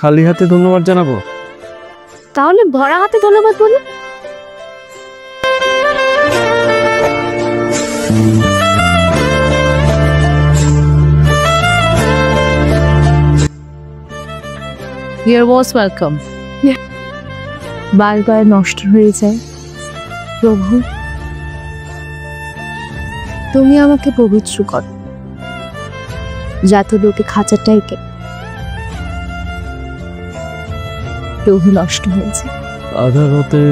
খালি হাতে ধন্যবাদ জানাবো? তাহলে ভরা হাতে ধন্যবাদ বলি। You're most welcome. বারবার নষ্ট হয়ে যায়। প্রভু, তুমি আমাকে পবিত্র করো, যাতে লোকে খাঁচাটাইকে প্রভু নষ্ট হয়েছে। আদালতে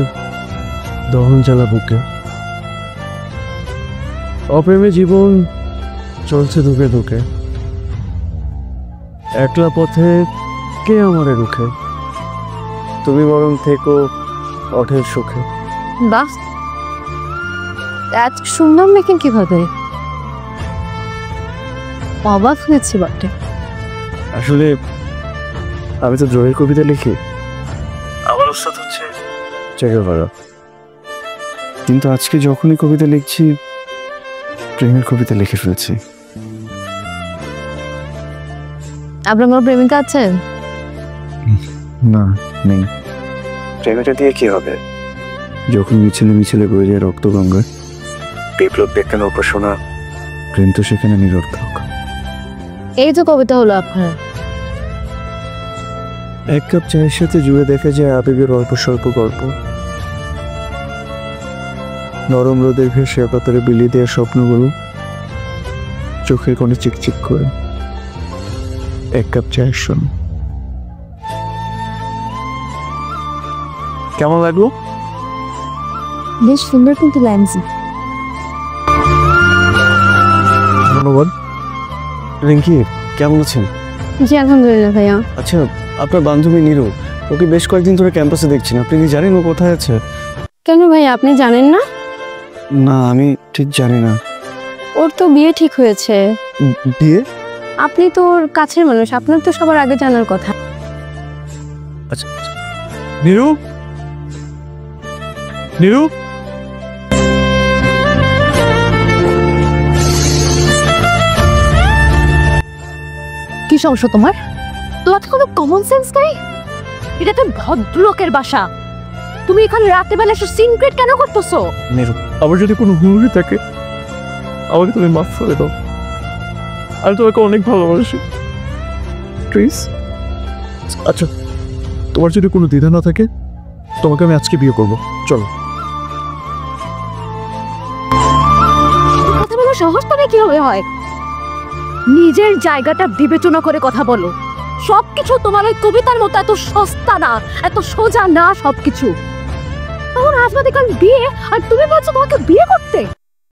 দহন জ্বালা বুকে, অপ্রেমে জীবন চলছে ধুকে ধুকে, একলা পথে কে আমারে রুখে, তুমি বরং থেকো অঠের সুখে। বাহ, এত সুন্দর লেখেন কিভাবে? অবাক হয়েছে বটে। আসলে আমি তো ড্রয়ের কবিতা লিখি, আমার উস্তাদ হচ্ছে চে গুয়েভারা। কিন্তু আজকে যখনই কবিতা লিখছি, প্রেমের কবিতা লিখে ফেলছি। আপনার কোনো প্রেমিকা আছে? না, নেই। প্রেমিকা দিয়ে কি হবে যখন মিছিলে মিছিলে বয়ে যায় রক্ত গঙ্গা, বিপ্লব বিজ্ঞান উপাসনা, প্রেম তো সেখানে নিরর্থক। এই তো কবিতা হলো আপনার। এক কাপ চায়ের সাথে জুড়ে দেখা যায় আবেগের অল্প স্বল্প গল্প, নরম রোদের ভেসে পাতারে বিলিয়ে দেওয়া স্বপ্নগুলো চোখের কোণে চিকচিক করে। এক কাপ চায়ের শোন। কেমন লাগলো? বেশ সুন্দর কিন্তু লাইনস। ধন্যবাদ। রিঙ্কি, কেমন আছেন? জি আলহামদুলিল্লাহ ভাইয়া। আচ্ছা, আপনার বান্ধবী নীরু, ওকে বেশ কয়েকদিন ধরে ক্যাম্পাসে দেখছি না, আপনি কি জানেন ও কোথায় আছে? কেন ভাইয়া, আপনি জানেন না? না, আমি ঠিক জানি না। ওর তো বিয়ে ঠিক হয়েছে। বিয়ে? আপনি তো ওর কাছের মানুষ, আপনার তো সবার আগে জানার কথা। আচ্ছা, নীরু, নীরু, কি সমস্যা তোমার? তোমার কোনো কমন সেন্স নাই? এটা তো ভদ্রলোকের বাসা, তুমি এখানে রাতে বেলা এসে সিনক্রেট কেন করতেছো? নীরু, আবার যদি কোনো ভুল থাকে আমাকে তুমি মাফ করে দাও, আমি তোমাকে অনেক ভালোবাসি, প্লিজ। আচ্ছা, তোমার যদি কোনো দ্বিধা না থাকে তোমাকে আমি আজকে বিয়ে করবো, চলো। কথা বলো সহজ তো কিভাবে হয়? নিজের জায়গাটা বিবেচনা করে কথা বলো। সবকিছু তোমার ওই কবিতার মতো এত সস্তা না, এত সোজা না সবকিছু। তখন আজ বাদে কাল বিয়ে, আর তুমি বলছো তোমাকে বিয়ে করতে?